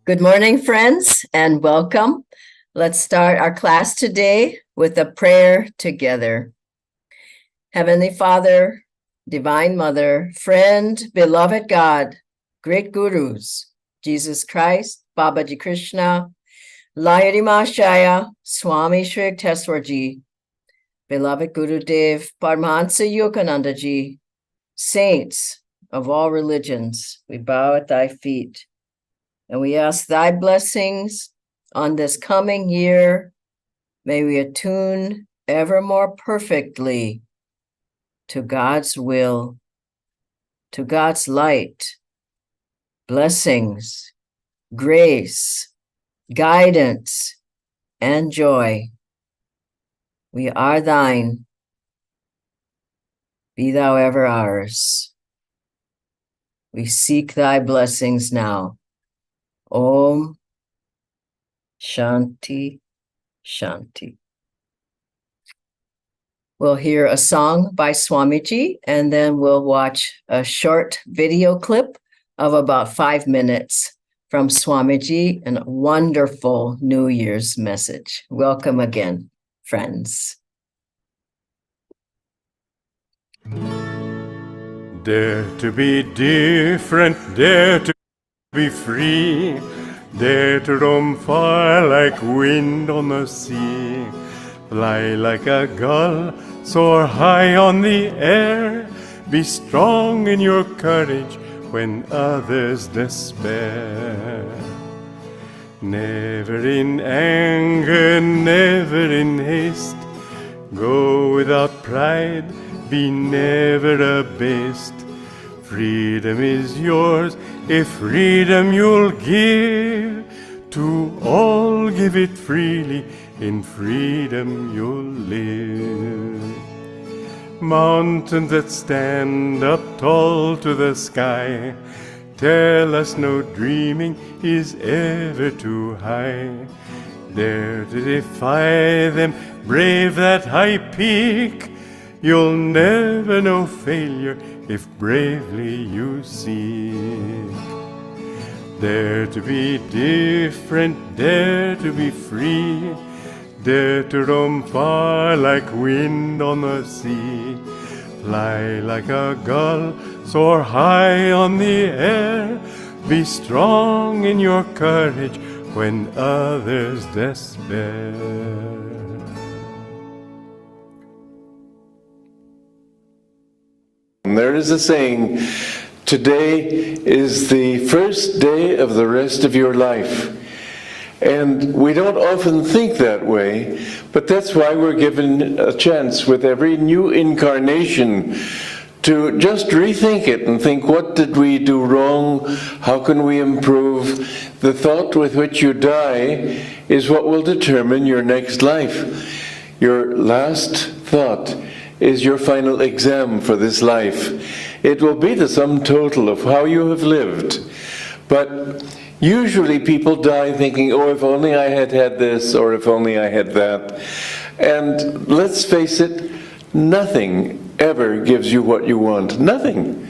Good morning, friends, and welcome. Let's start our class today with a prayer together. Heavenly Father, Divine Mother, friend, beloved God, great gurus, Jesus Christ, Babaji Krishna, Layari Mahashaya, Swami Shri Yukteswarji, beloved Guru Dev, Paramahansa Yogananda Ji, saints of all religions, we bow at thy feet. And we ask thy blessings on this coming year. May we attune ever more perfectly to God's will, to God's light, blessings, grace, guidance, and joy. We are thine. Be thou ever ours. We seek thy blessings now. Om Shanti Shanti. We'll hear a song by Swamiji, and then we'll watch a short video clip of about 5 minutes from Swamiji and a wonderful New Year's message. Welcome again, friends. Dare to be different, dare to be free, dare to roam far like wind on the sea, fly like a gull, soar high on the air, be strong in your courage when others despair. Never in anger, never in haste, go without pride, be never abased. Freedom is yours, if freedom you'll give, to all give it freely, in freedom you'll live. Mountains that stand up tall to the sky, tell us no dreaming is ever too high. Dare to defy them, brave that high peak, you'll never know failure if bravely you seek. Dare to be different, dare to be free, dare to roam far like wind on the sea, fly like a gull, soar high on the air, be strong in your courage when others despair. There is a saying, today is the first day of the rest of your life. And we don't often think that way, but that's why we're given a chance with every new incarnation to just rethink it and think, what did we do wrong? How can we improve? The thought with which you die is what will determine your next life. Your last thought is your final exam for this life. It will be the sum total of how you have lived. But usually people die thinking, oh, if only I had had this, or if only I had that. And let's face it, nothing ever gives you what you want. Nothing.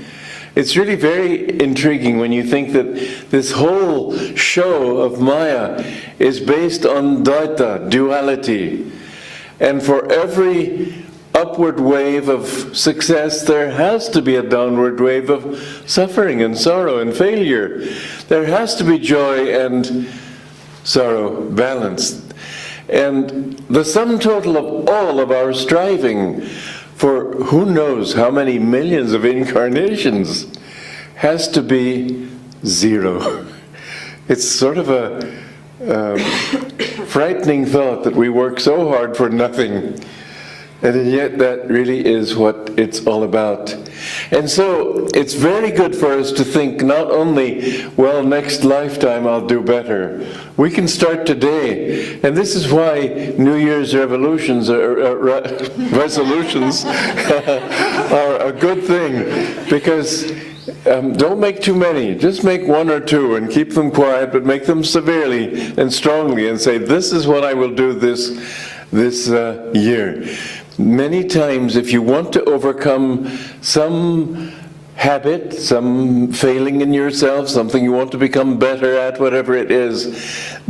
It's really very intriguing when you think that this whole show of Maya is based on Dvaita, duality. And for every upward wave of success, there has to be a downward wave of suffering and sorrow and failure. There has to be joy and sorrow balanced. And the sum total of all of our striving for who knows how many millions of incarnations has to be zero. It's sort of a frightening thought that we work so hard for nothing. And yet that really is what it's all about. And so it's very good for us to think not only, well, next lifetime I'll do better. We can start today. And this is why New Year's resolutions are a good thing. Because don't make too many. Just make one or two and keep them quiet, but make them severely and strongly and say, this is what I will do this year. Many times, if you want to overcome some habit, some failing in yourself, something you want to become better at, whatever it is,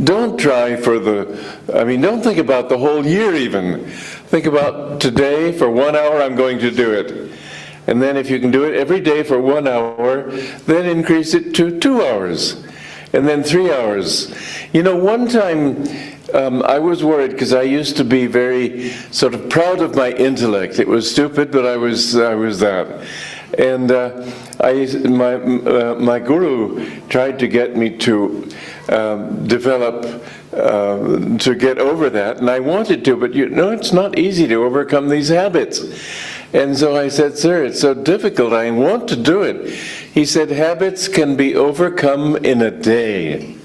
don't try for don't think about the whole year even. Think about today, for 1 hour I'm going to do it. And then if you can do it every day for 1 hour, then increase it to 2 hours. And then 3 hours. You know, one time I was worried because I used to be very sort of proud of my intellect. It was stupid, but I was that. And my guru tried to get me to to get over that, and I wanted to, but you know, it's not easy to overcome these habits. And so I said, sir, it's so difficult, I want to do it. He said, habits can be overcome in a day.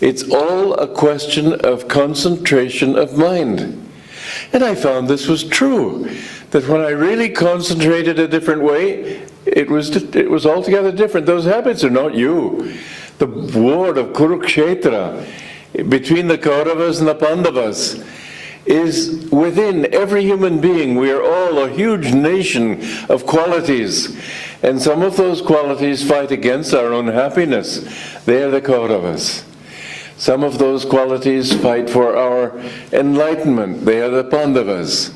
It's all a question of concentration of mind. And I found this was true, that when I really concentrated a different way, it was altogether different. Those habits are not you. The war of Kurukshetra between the Kauravas and the Pandavas is within every human being. We are all a huge nation of qualities, and some of those qualities fight against our own happiness. They are the Kauravas. Some of those qualities fight for our enlightenment. They are the Pandavas.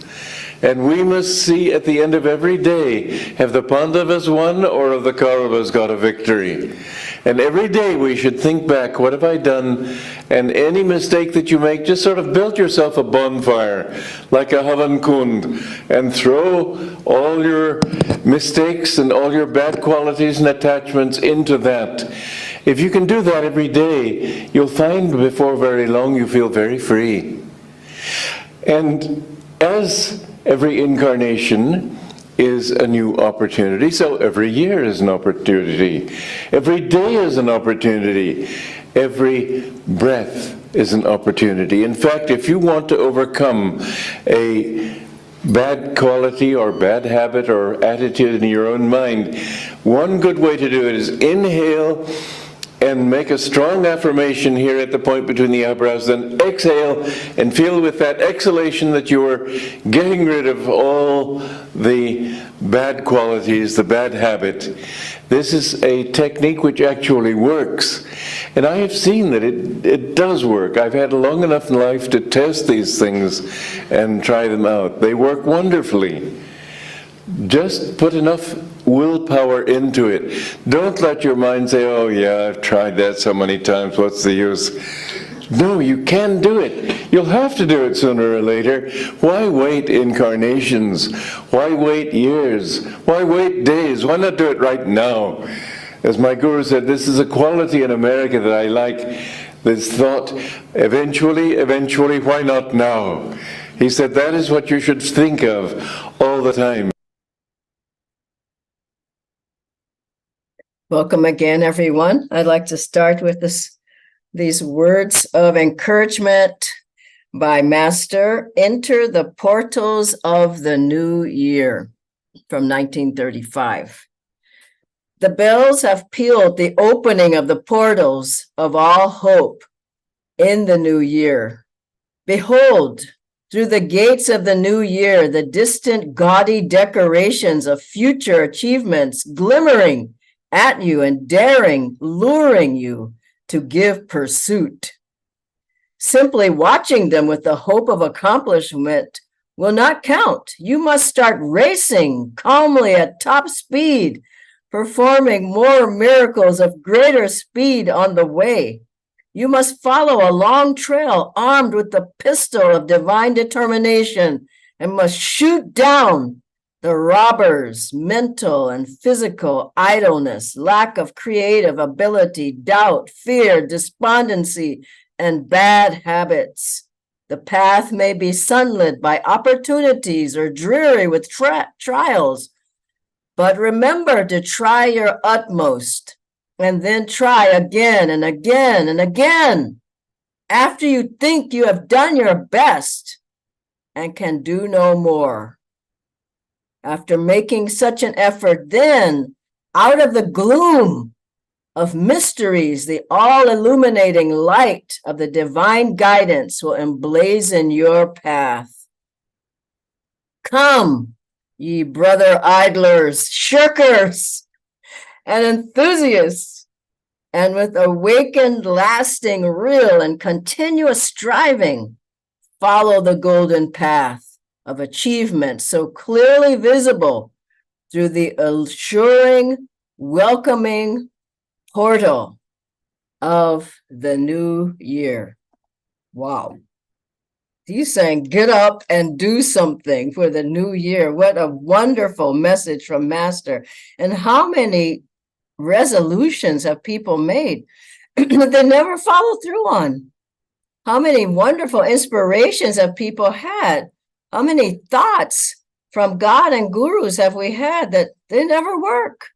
And we must see at the end of every day, have the Pandavas won or have the Kauravas got a victory? And every day we should think back, what have I done? And any mistake that you make, just sort of build yourself a bonfire, like a Havan Kund, and throw all your mistakes and all your bad qualities and attachments into that. If you can do that every day, you'll find before very long you feel very free. And as every incarnation is a new opportunity, so every year is an opportunity. Every day is an opportunity. Every breath is an opportunity. In fact, if you want to overcome a bad quality or bad habit or attitude in your own mind, one good way to do it is inhale and make a strong affirmation here at the point between the eyebrows, then exhale and feel with that exhalation that you are getting rid of all the bad qualities, the bad habit. This is a technique which actually works. And I have seen that it does work. I've had a long enough life to test these things and try them out. They work wonderfully. Just put enough willpower into it. Don't let your mind say, oh yeah, I've tried that so many times, what's the use? No, you can do it. You'll have to do it sooner or later. Why wait incarnations? Why wait years? Why wait days? Why not do it right now? As my guru said, this is a quality in America that I like, this thought, eventually, why not now? He said that is what you should think of all the time. Welcome again, everyone. I'd like to start with these words of encouragement by Master. Enter the portals of the new year, from 1935. The bells have pealed the opening of the portals of all hope in the new year. Behold, through the gates of the new year, the distant gaudy decorations of future achievements glimmering at you and daring, luring you to give pursuit. Simply watching them with the hope of accomplishment will not count. You must start racing calmly at top speed, performing more miracles of greater speed on the way. You must follow a long trail armed with the pistol of divine determination and must shoot down the robbers, mental and physical idleness, lack of creative ability, doubt, fear, despondency, and bad habits. The path may be sunlit by opportunities or dreary with trials, but remember to try your utmost and then try again and again and again. After you think you have done your best and can do no more. After making such an effort, then, out of the gloom of mysteries, the all-illuminating light of the divine guidance will emblazon your path. Come, ye brother idlers, shirkers, and enthusiasts, and with awakened, lasting, real, and continuous striving, follow the golden path of achievement so clearly visible through the assuring, welcoming portal of the new year. Wow. He's saying, get up and do something for the new year. What a wonderful message from Master. And how many resolutions have people made that they never follow through on? How many wonderful inspirations have people had? How many thoughts from God and gurus have we had that they never work?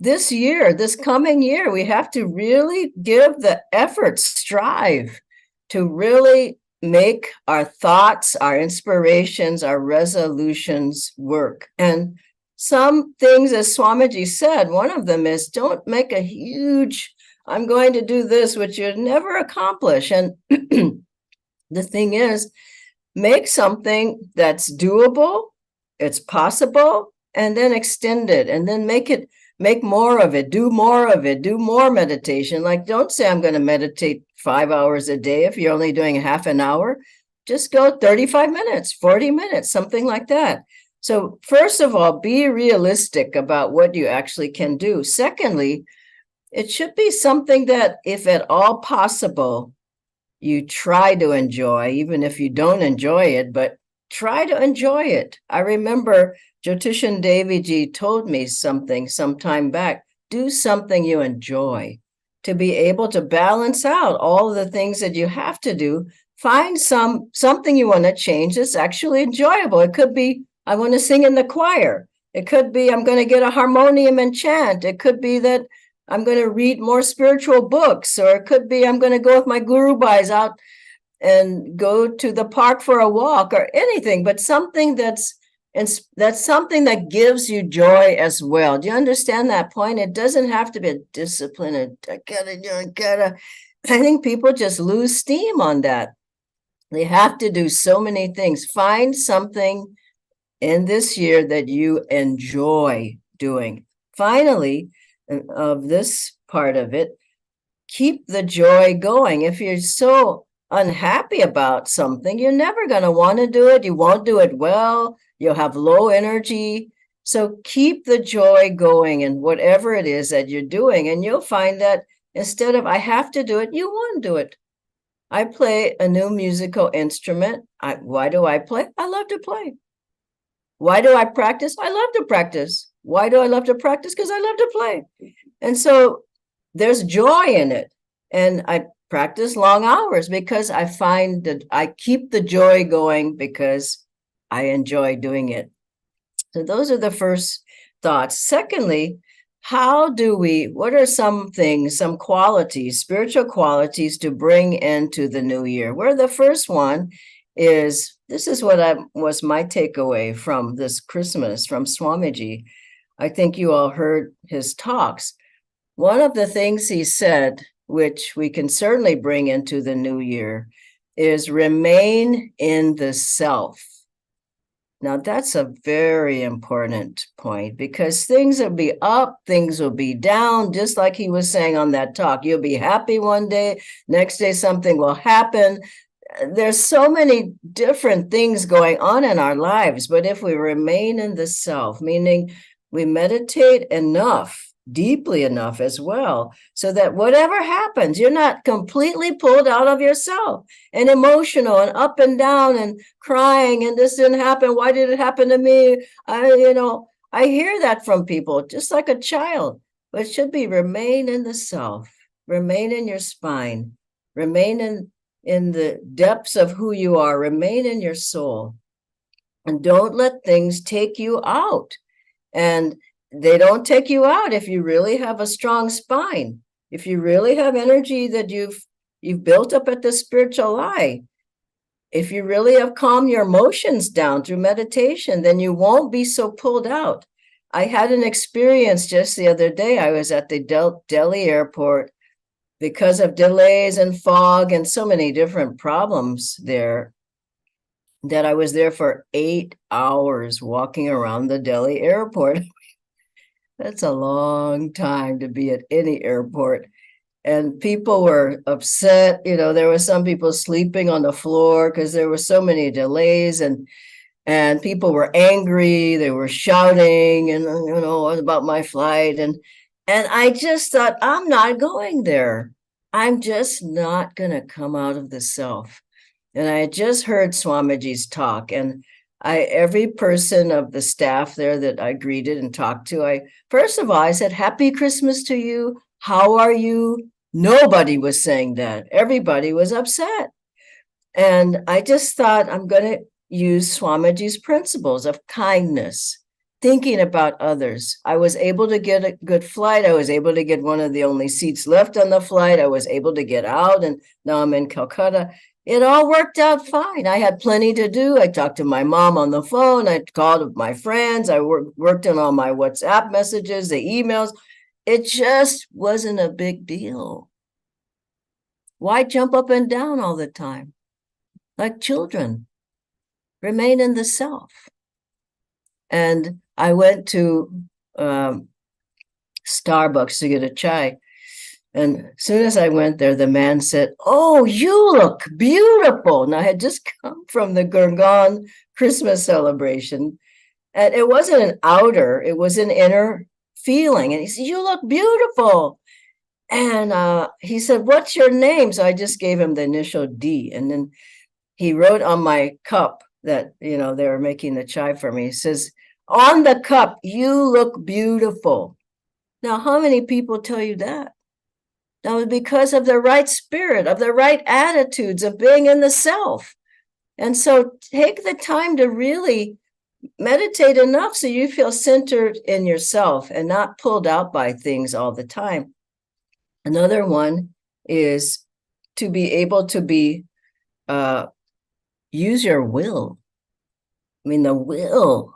This year, this coming year, we have to really give the effort, strive to really make our thoughts, our inspirations, our resolutions work. And some things, as Swamiji said, one of them is don't make a huge, I'm going to do this, which you'd never accomplish. And the thing is, make something that's doable, it's possible, and then extend it, and then make more of it, do more of it, do more meditation. Like, don't say I'm going to meditate 5 hours a day if you're only doing half an hour. Just go 35 minutes, 40 minutes, something like that. So first of all, be realistic about what you actually can do. Secondly, it should be something that, if at all possible, you try to enjoy, even if you don't enjoy it, but try to enjoy it. I remember Jyotishan Deviji told me something some time back. Do something you enjoy to be able to balance out all of the things that you have to do. Find something you want to change that's actually enjoyable. It could be, I want to sing in the choir. It could be, I'm going to get a harmonium and chant. It could be that I'm going to read more spiritual books, or it could be I'm going to go with my guru bhais out and go to the park for a walk, or anything, but something that's something that gives you joy as well. Do you understand that point? It doesn't have to be a discipline. I gotta. I think people just lose steam on that. They have to do so many things. Find something in this year that you enjoy doing. Finally, of this part of it, keep the joy going. If you're so unhappy about something, you're never going to want to do it. You won't do it well. You'll have low energy. So keep the joy going in whatever it is that you're doing. And you'll find that instead of, I have to do it, you want to do it. I play a new musical instrument. Why do I play? I love to play. Why do I practice? I love to practice. Why do I love to practice? Because I love to play. And so there's joy in it. And I practice long hours because I find that I keep the joy going because I enjoy doing it. So those are the first thoughts. Secondly, what are some things, some qualities, spiritual qualities to bring into the new year? Where the first one is, this is what was my takeaway from this Christmas from Swamiji. I think you all heard his talks. One of the things he said, which we can certainly bring into the new year, is remain in the self. Now, that's a very important point because things will be up, things will be down, just like he was saying on that talk. You'll be happy one day, next day something will happen. There's so many different things going on in our lives, but if we remain in the self, meaning we meditate enough, deeply enough as well, so that whatever happens, you're not completely pulled out of yourself and emotional and up and down and crying and this didn't happen. Why did it happen to me? I hear that from people, just like a child. But it should be remain in the self, remain in your spine, remain in the depths of who you are, remain in your soul, and don't let things take you out. And they don't take you out if you really have a strong spine. If you really have energy that you've built up at the spiritual eye, if you really have calmed your emotions down through meditation, then you won't be so pulled out. I had an experience just the other day. I was at the Delhi airport because of delays and fog and so many different problems there. that I was there for 8 hours walking around the Delhi airport. That's a long time to be at any airport. And people were upset. There were some people sleeping on the floor because there were so many delays, and people were angry. They were shouting and about my flight. And I just thought, I'm not going there. I'm just not going to come out of the self. And I had just heard Swamiji's talk, and every person of the staff there that I greeted and talked to, first of all, I said, Happy Christmas to you. How are you? Nobody was saying that. Everybody was upset. And I just thought, I'm going to use Swamiji's principles of kindness, thinking about others. I was able to get a good flight. I was able to get one of the only seats left on the flight. I was able to get out, and now I'm in Calcutta. It all worked out fine. I had plenty to do. I talked to my mom on the phone. I called my friends. I worked on all my WhatsApp messages, the emails. It just wasn't a big deal. Why jump up and down all the time? Like children, remain in the self. And I went to Starbucks to get a chai. And as soon as I went there, the man said, Oh, you look beautiful. And I had just come from the Gurgaon Christmas celebration. And it wasn't an outer, it was an inner feeling. And he said, You look beautiful. And he said, What's your name? So I just gave him the initial D. And then he wrote on my cup that, they were making the chai for me. He says, On the cup, you look beautiful. Now, how many people tell you that? That was because of the right spirit, of the right attitudes, of being in the self. And so take the time to really meditate enough so you feel centered in yourself and not pulled out by things all the time. Another one is to be able to use your will. The will.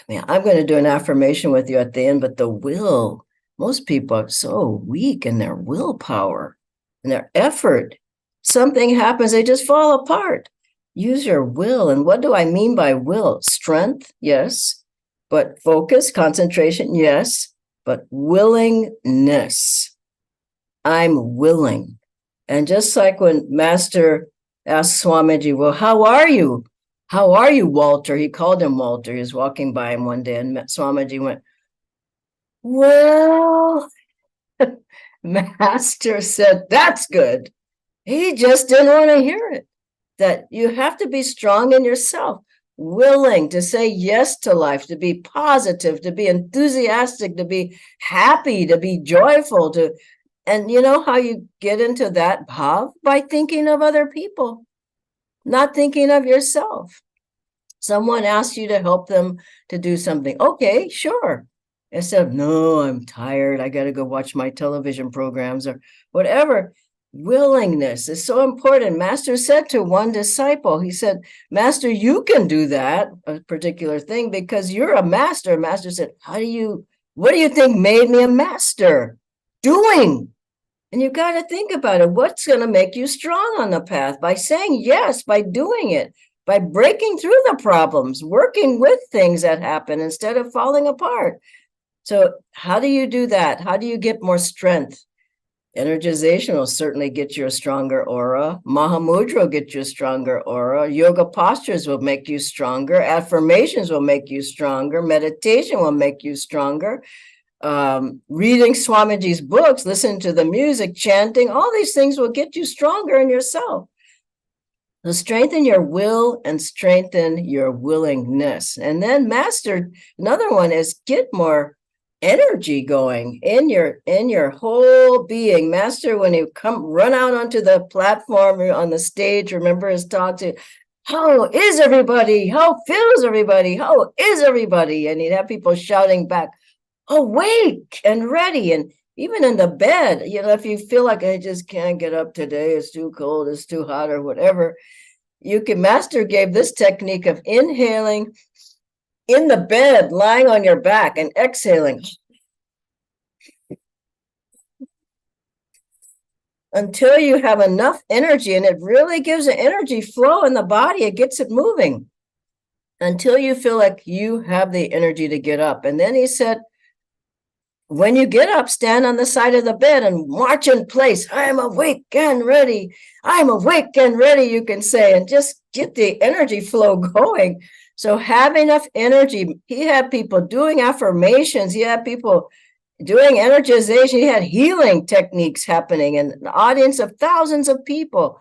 I'm going to do an affirmation with you at the end, but the will, most people are so weak in their willpower and their effort. Something happens, they just fall apart. Use your will. And what do I mean by will? Strength, yes. But focus, concentration, yes. But willingness. I'm willing. And just like when Master asked Swamiji, well, how are you? How are you, Walter? He called him Walter. He was walking by him one day, and Swamiji went, well, Master said, that's good. He just didn't want to hear it. That you have to be strong in yourself, willing to say yes to life, to be positive, to be enthusiastic, to be happy, to be joyful, and you know how you get into that bhav? By thinking of other people, not thinking of yourself. Someone asks you to help them to do something. Okay, sure. Instead of, no, I'm tired. I got to go watch my television programs or whatever. Willingness is so important. Master said to one disciple, he said, Master, you can do that, a particular thing, because you're a master. Master said, what do you think made me a master? Doing. And you got to think about it. What's going to make you strong on the path? By saying yes, by doing it, by breaking through the problems, working with things that happen instead of falling apart. So how do you do that? How do you get more strength? Energization will certainly get you a stronger aura. Mahamudra will get you a stronger aura. Yoga postures will make you stronger. Affirmations will make you stronger. Meditation will make you stronger. Reading Swamiji's books, listening to the music, chanting, all these things will get you stronger in yourself. So strengthen your will and strengthen your willingness. And then master, another one is get more energy going in your whole being. Master, when you run out onto the platform or on the stage, remember his talk to, how is everybody? How feels everybody? How is everybody? And he'd have people shouting back, awake and ready. And even in the bed, if you feel like I just can't get up today, it's too cold, it's too hot or whatever, Master gave this technique of inhaling in the bed, lying on your back, and exhaling. until you have enough energy, and it really gives an energy flow in the body. It gets it moving until you feel like you have the energy to get up. And then he said, when you get up, stand on the side of the bed and march in place. I am awake and ready. I'm awake and ready, you can say, and just get the energy flow going. So have enough energy. He had people doing affirmations. He had people doing energization. He had healing techniques happening in an audience of thousands of people.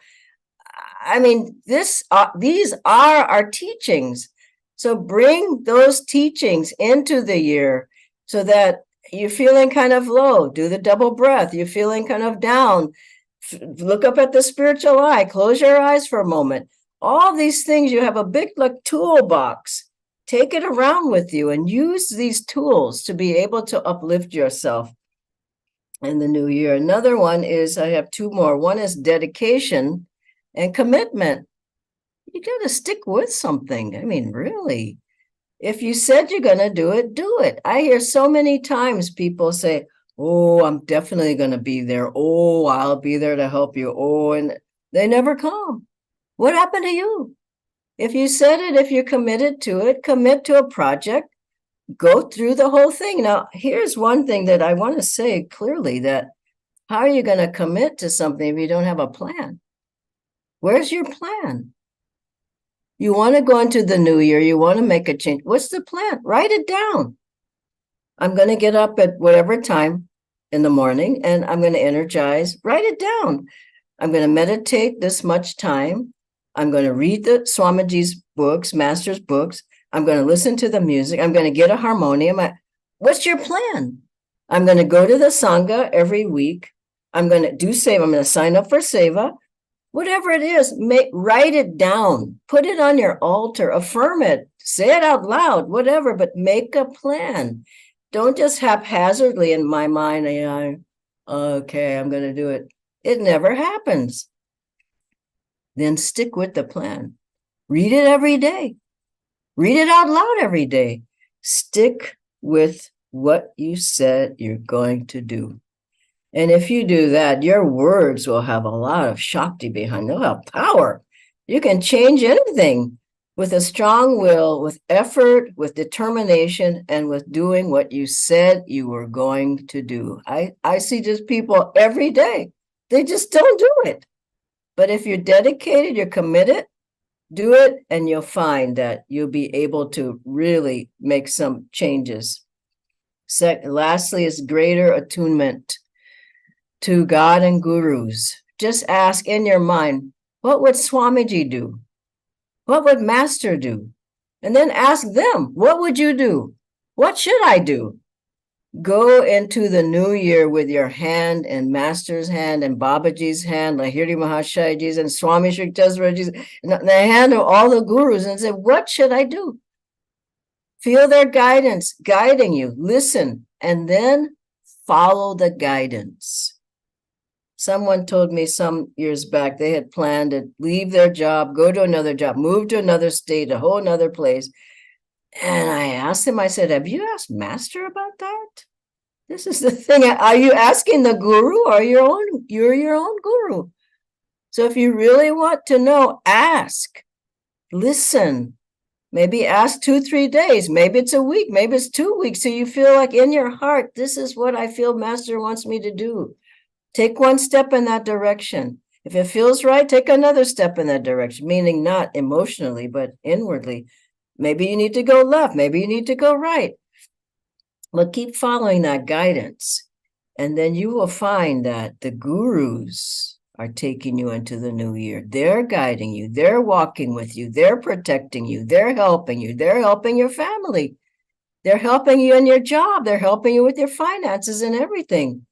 I mean, these are our teachings. So bring those teachings into the year so that you're feeling kind of low. Do the double breath. You're feeling kind of down. Look up at the spiritual eye. Close your eyes for a moment. All these things, you have a big like toolbox. Take it around with you and use these tools to be able to uplift yourself in the new year. Another one is, I have two more. One is dedication and commitment. You got to stick with something. I mean, really. If you said you're going to do it, do it. I hear so many times people say, oh, I'm definitely going to be there. Oh, I'll be there to help you. Oh, and they never come. What happened to you? If you said it, if you're committed to it, commit to a project, go through the whole thing. Now, here's one thing that I want to say clearly, that how are you going to commit to something if you don't have a plan? Where's your plan? You want to go into the new year. You want to make a change. What's the plan? Write it down. I'm going to get up at whatever time in the morning and I'm going to energize. Write it down. I'm going to meditate this much time. I'm going to read the Swamiji's books, Master's books. I'm going to listen to the music. I'm going to get a harmonium. What's your plan? I'm going to go to the Sangha every week. I'm going to do Seva. I'm going to sign up for Seva. Whatever it is, write it down, put it on your altar, affirm it, say it out loud, whatever, but make a plan. Don't just haphazardly in my mind, okay, I'm going to do it. It never happens. Then stick with the plan. Read it every day. Read it out loud every day. Stick with what you said you're going to do. And if you do that, your words will have a lot of Shakti behind them. They'll have power. You can change anything with a strong will, with effort, with determination, and with doing what you said you were going to do. I see just people every day. They just don't do it. But if you're dedicated, you're committed, do it, and you'll find that you'll be able to really make some changes. Lastly is greater attunement to God and gurus. Just ask in your mind, what would Swamiji do? What would Master do? And then ask them, what would you do? What should I do? Go into the new year with your hand and Master's hand and Babaji's hand, Lahiri Mahashayaji's and Swami Sri Jaswaraji's, and the hand of all the gurus, and say, what should I do? Feel their guidance guiding you. Listen, and then follow the guidance. Someone told me some years back they had planned to leave their job, go to another job, move to another state, a whole another place. And I asked him, I said, have you asked Master about that? This is the thing. Are you asking the guru or you're your own guru? So if you really want to know, ask, listen, maybe ask 2-3 days, maybe it's a week, maybe it's 2 weeks. So you feel like in your heart, this is what I feel Master wants me to do. Take one step in that direction. If it feels right, take another step in that direction, meaning not emotionally, but inwardly. Maybe you need to go left. Maybe you need to go right. But keep following that guidance. And then you will find that the gurus are taking you into the new year. They're guiding you. They're walking with you. They're protecting you. They're helping you. They're helping your family. They're helping you in your job. They're helping you with your finances and everything.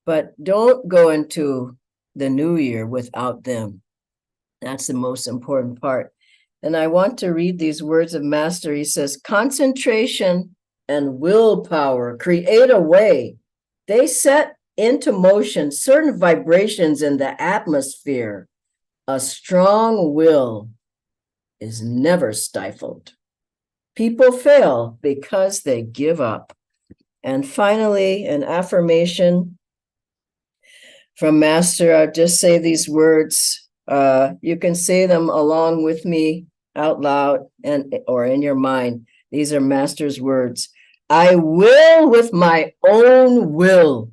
But don't go into the new year without them. That's the most important part. And I want to read these words of Master. He says, concentration and willpower create a way. They set into motion certain vibrations in the atmosphere. A strong will is never stifled. People fail because they give up. And finally, an affirmation from Master, I'll just say these words. You can say them along with me out loud and or in your mind. These are Master's words. I will with my own will,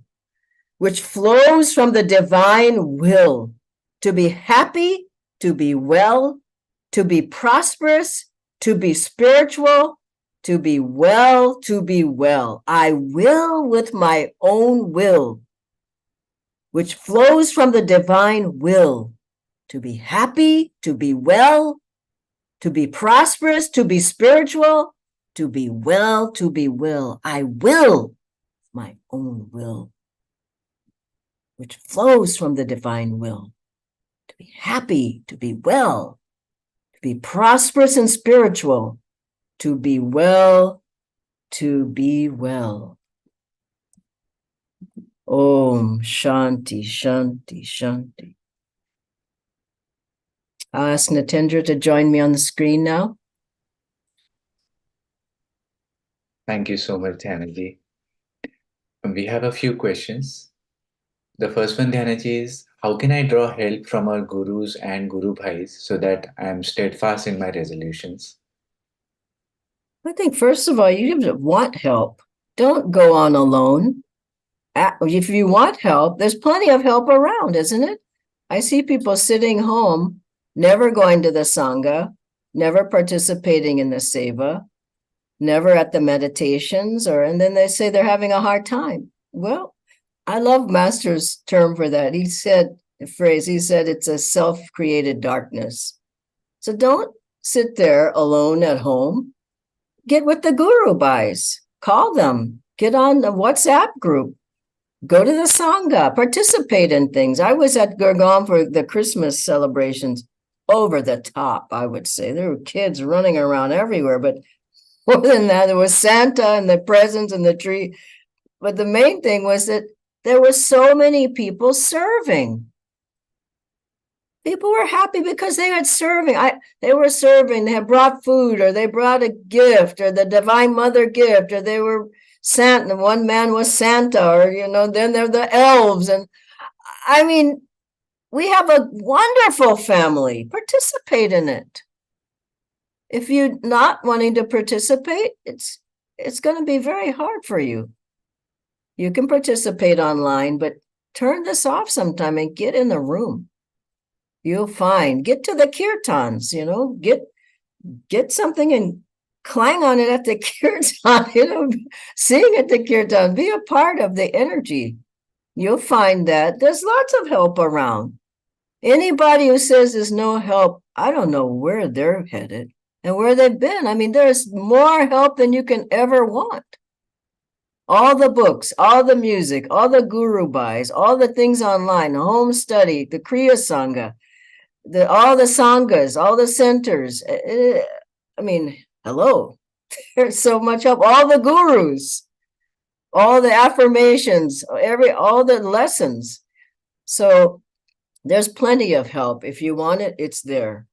which flows from the divine will, to be happy, to be well, to be prosperous, to be spiritual, to be well, to be well. I will with my own will, which flows from the divine will, to be happy, to be well, to be prosperous, to be spiritual, to be well, to be well. I will my own will, which flows from the divine will, to be happy, to be well, to be prosperous and spiritual, to be well, to be well. Om Shanti, Shanti, Shanti. I'll ask Natendra to join me on the screen now. Thank you so much, Dhyanaji. We have a few questions. The first one, Dhyanaji, is how can I draw help from our gurus and guru bhais so that I am steadfast in my resolutions? I think, first of all, you have to want help. Don't go on alone. If you want help, there's plenty of help around, isn't it? I see people sitting home, never going to the Sangha, never participating in the Seva, never at the meditations, and then they say they're having a hard time. Well, I love Master's term for that. He said, it's a self-created darkness. So don't sit there alone at home. Get with the guru bhais, call them, get on the WhatsApp group, go to the Sangha, participate in things. I was at Gurgaon for the Christmas celebrations, over the top, I would say. There were kids running around everywhere, but more than that, there was Santa and the presents and the tree. But the main thing was that there were so many people serving. People were happy because they had serving. They were serving. They had brought food, or they brought a gift, or the Divine Mother gift, or they were Santa. One man was Santa, or then they're the elves. And I mean, we have a wonderful family. Participate in it. If you're not wanting to participate, it's going to be very hard for you. You can participate online, but turn this off sometime and get in the room. You'll find, get to the kirtans, get something and clang on it at the kirtan, sing at the kirtan, be a part of the energy. You'll find that there's lots of help around. Anybody who says there's no help, I don't know where they're headed and where they've been. I mean, there's more help than you can ever want. All the books, all the music, all the guru bhais, all the things online, home study, the Kriya Sangha, all the Sanghas, all the centers. I mean, hello, there's so much help. All the gurus, all the affirmations, all the lessons. So there's plenty of help. If you want it, it's there.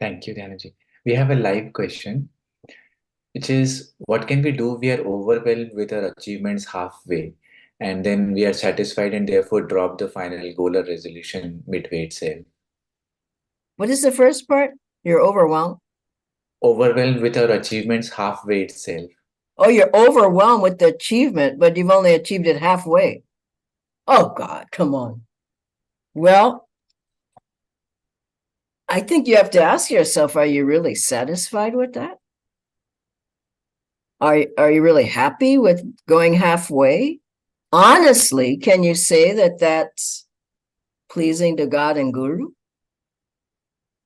Thank you, Dhyanaji. We have a live question, which is, what can we do? We are overwhelmed with our achievements halfway, and then we are satisfied and therefore drop the final goal or resolution midway itself. What is the first part? You're overwhelmed? Overwhelmed with our achievements halfway itself. Oh, you're overwhelmed with the achievement, but you've only achieved it halfway. Oh, God, come on. Well, I think you have to ask yourself, are you really satisfied with that? Are you really happy with going halfway? Honestly, can you say that that's pleasing to God and Guru?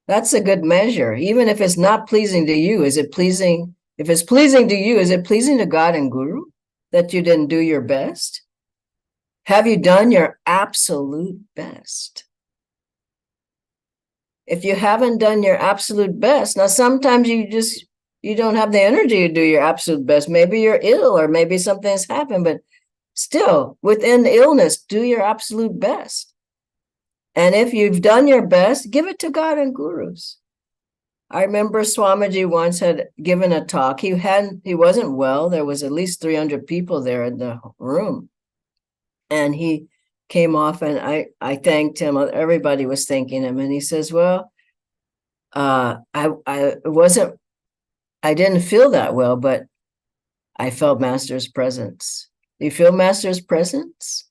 That's a good measure. Even if it's not pleasing to you, is it pleasing? If it's pleasing to you, is it pleasing to God and Guru that you didn't do your best? Have you done your absolute best? If you haven't done your absolute best, now sometimes you don't have the energy to do your absolute best. Maybe you're ill or maybe something's happened, but still, within the illness, do your absolute best. And if you've done your best, give it to God and gurus. I remember Swamiji once had given a talk. He wasn't well. There was at least 300 people there in the room. And he came off, and I thanked him. Everybody was thanking him, and he says, well, I didn't feel that well, but I felt Master's presence. Do you feel Master's presence?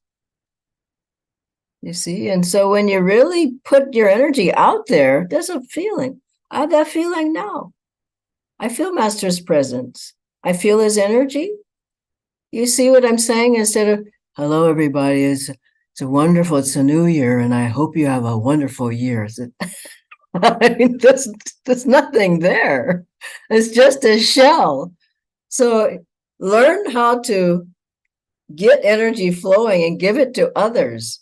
You see? And so when you really put your energy out there, there's a feeling. I have that feeling now. I feel Master's presence. I feel his energy. You see what I'm saying? Instead of, hello, everybody, it's a new year, and I hope you have a wonderful year. I mean, there's nothing there. It's just a shell. So learn how to get energy flowing and give it to others.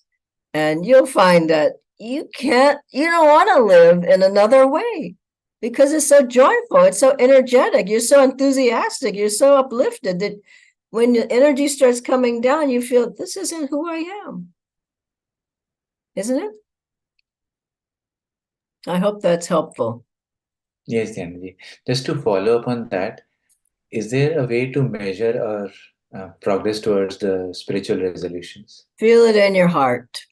And you'll find that you don't want to live in another way because it's so joyful. It's so energetic. You're so enthusiastic. You're so uplifted that when the energy starts coming down, you feel this isn't who I am. Isn't it? I hope that's helpful. Yes, Dhyanji. Just to follow up on that, is there a way to measure our progress towards the spiritual resolutions? Feel it in your heart.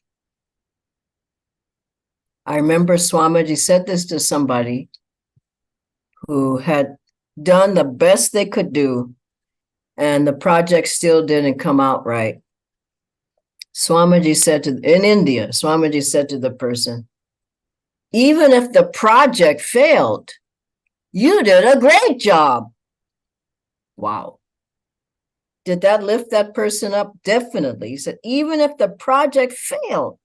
I remember Swamiji said this to somebody who had done the best they could do, and the project still didn't come out right. Swamiji said in India, Swamiji said to the person, even if the project failed, you did a great job. Wow. Did that lift that person up? Definitely. He said, even if the project failed.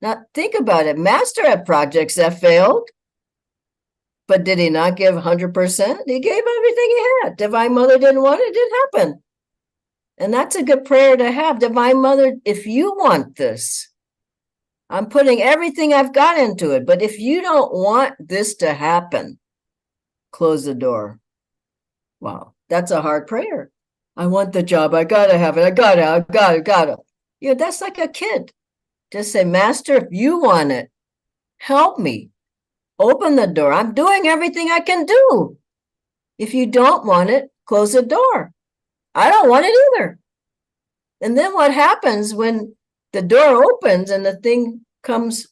Now, think about it. Master had projects that failed, but did he not give 100%? He gave everything he had. Divine Mother didn't want it, it didn't happen. And that's a good prayer to have. Divine Mother, if you want this, I'm putting everything I've got into it. But if you don't want this to happen, close the door. Wow, that's a hard prayer. I want the job. I got to have it. I got it. Yeah, that's like a kid. Just say, Master, if you want it, help me. Open the door. I'm doing everything I can do. If you don't want it, close the door. I don't want it either. And then what happens when the door opens and the thing comes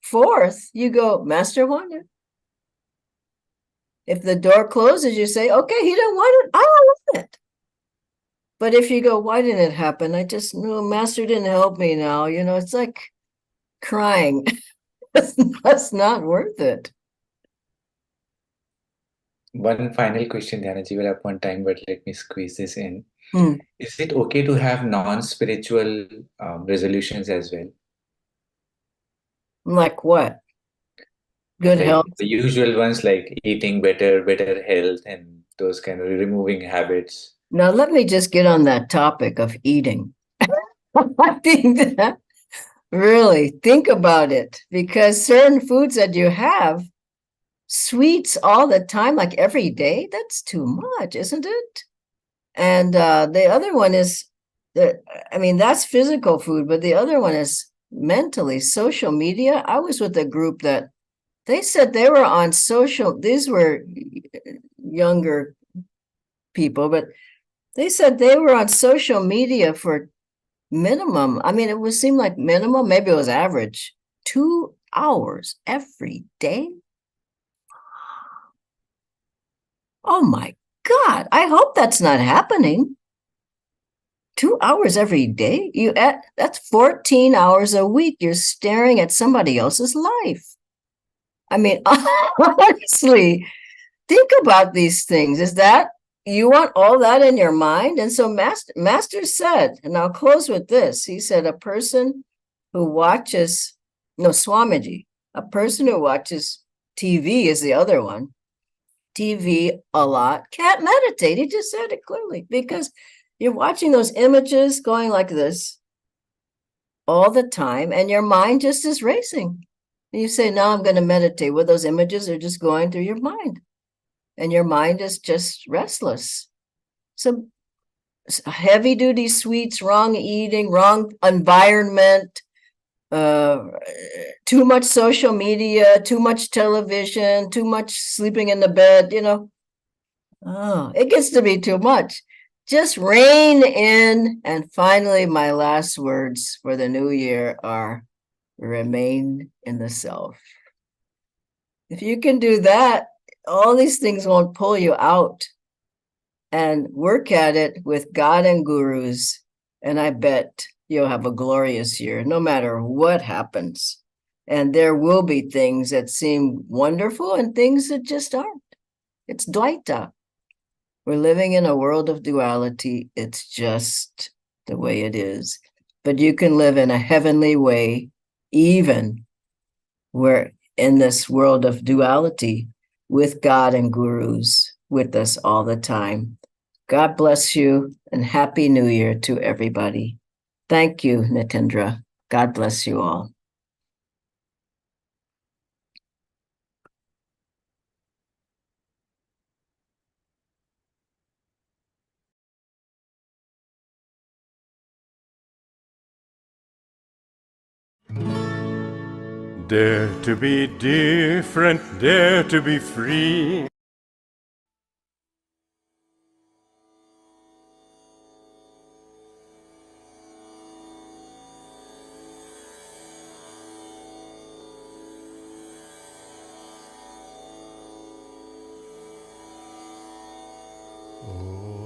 forth, you go, Master wanted it. If the door closes, you say, okay, he didn't want it. I don't want it. But if you go, why didn't it happen? I just knew Master didn't help me now. It's like crying. That's not worth it. One final question, Dhyanji, will have one time, but let me squeeze this in. Hmm. Is it okay to have non-spiritual resolutions as well? Like what? Good Like health. the usual ones like eating better health, and those kind of removing habits. Now, let me just get on that topic of eating. I think that really think about it, because certain foods that you have, sweets all the time, like every day, that's too much, isn't it? And the other one is, that's physical food, but the other one is mentally, social media. I was with a group that they said they were on these were younger people, but they said they were on social media for minimum. It would seem like minimum, maybe it was average, 2 hours every day. Oh my God, I hope that's not happening. 2 hours every day? That's 14 hours a week. You're staring at somebody else's life. Honestly, think about these things. Is that you want all that in your mind? And so Master said, and I'll close with this. He said, a person who watches, Swamiji, a person who watches TV is the other one. TV a lot can't meditate. He just said it clearly, because you're watching those images going like this all the time, and your mind just is racing. And you say, now I'm going to meditate. Well, those images are just going through your mind, and your mind is just restless. So heavy duty sweets, wrong eating, wrong environment, too much social media, too much television, too much sleeping in the bed, it gets to be too much. just rein in. And finally, my last words for the new year are remain in the self. If you can do that, all these things won't pull you out. And work at it with God and gurus. And I bet you'll have a glorious year, no matter what happens. And there will be things that seem wonderful and things that just aren't. It's Dvaita. We're living in a world of duality. It's just the way it is. But you can live in a heavenly way, even where in this world of duality, with God and gurus with us all the time. God bless you and Happy New Year to everybody. Thank you, Nitendra. God bless you all. Dare to be different, dare to be free. Oh.